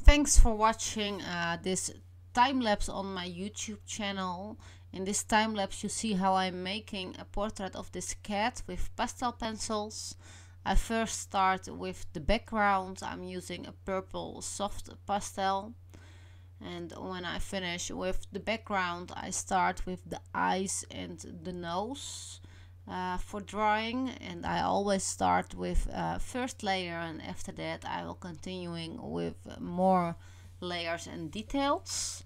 Thanks for watching this time lapse on my YouTube channel. In this time lapse you see how I'm making a portrait of this cat with pastel pencils. I first start with the background. I'm using a purple soft pastel. And when I finish with the background, I start with the eyes and the nose for drawing, and I always start with first layer, and after that I will continuing with more layers and details.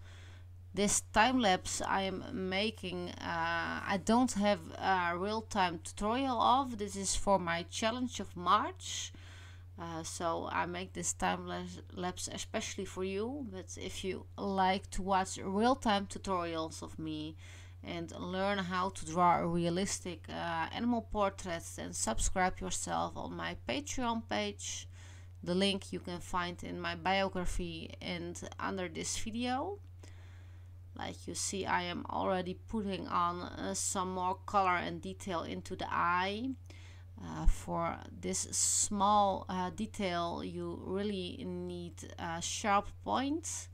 This time lapse I am making, I don't have a real-time tutorial of. This is for my challenge of March. So I make this time lapse especially for you, but if you like to watch real-time tutorials of me and learn how to draw a realistic animal portraits, then subscribe yourself on my Patreon page. The link you can find in my biography and under this video. Like you see, I am already putting on some more color and detail into the eye. For this small detail you really need a sharp point,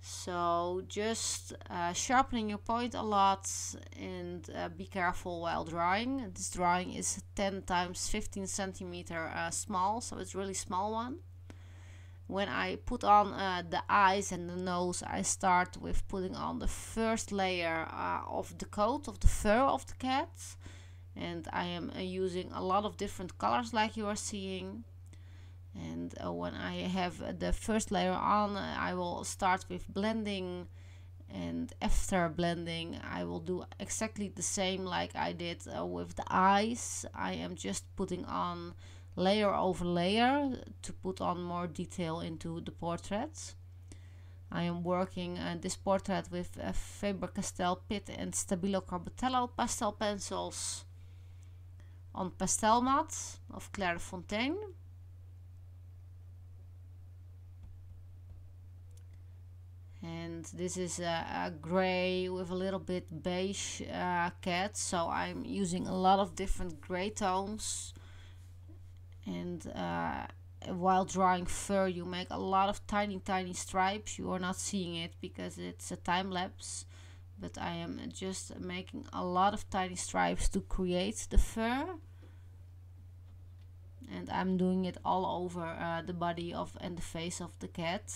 so just sharpening your point a lot, and be careful while drawing. This drawing is 10 times 15 centimeter small, so it's really small one. When I put on the eyes and the nose, I start with putting on the first layer of the coat, of the fur of the cat. And I am using a lot of different colors like you are seeing. And when I have the first layer on, I will start with blending, and after blending I will do exactly the same like I did with the eyes. I am just putting on layer over layer to put on more detail into the portrait. I am working this portrait with Faber-Castell Pitt and Stabilo Carbatello pastel pencils on pastelmat of Clairefontaine. And this is a gray with a little bit beige cat, so I'm using a lot of different gray tones. And while drawing fur you make a lot of tiny stripes. You are not seeing it because it's a time lapse, but I am just making a lot of tiny stripes to create the fur, and I'm doing it all over the body of and the face of the cat.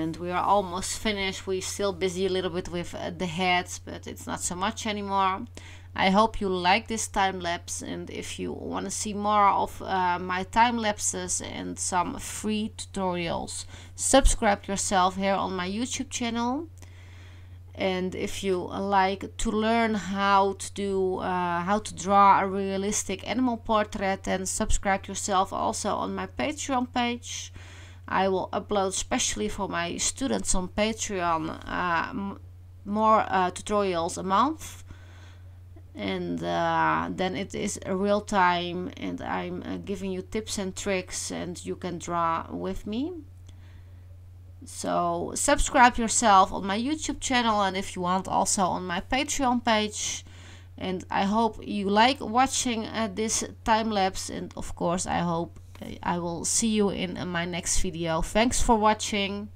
and we are almost finished. We're still busy a little bit with the heads, but it's not so much anymore. I hope you like this time lapse, and if you want to see more of my time lapses and some free tutorials, subscribe yourself here on my YouTube channel. And if you like to learn how to draw a realistic animal portrait, then subscribe yourself also on my Patreon page. I will upload especially for my students on Patreon more tutorials a month, and then it is a real time, and I'm giving you tips and tricks, and you can draw with me. So subscribe yourself on my YouTube channel, and if you want, also on my Patreon page. And I hope you like watching this time lapse, and of course I hope I will see you in my next video. Thanks for watching.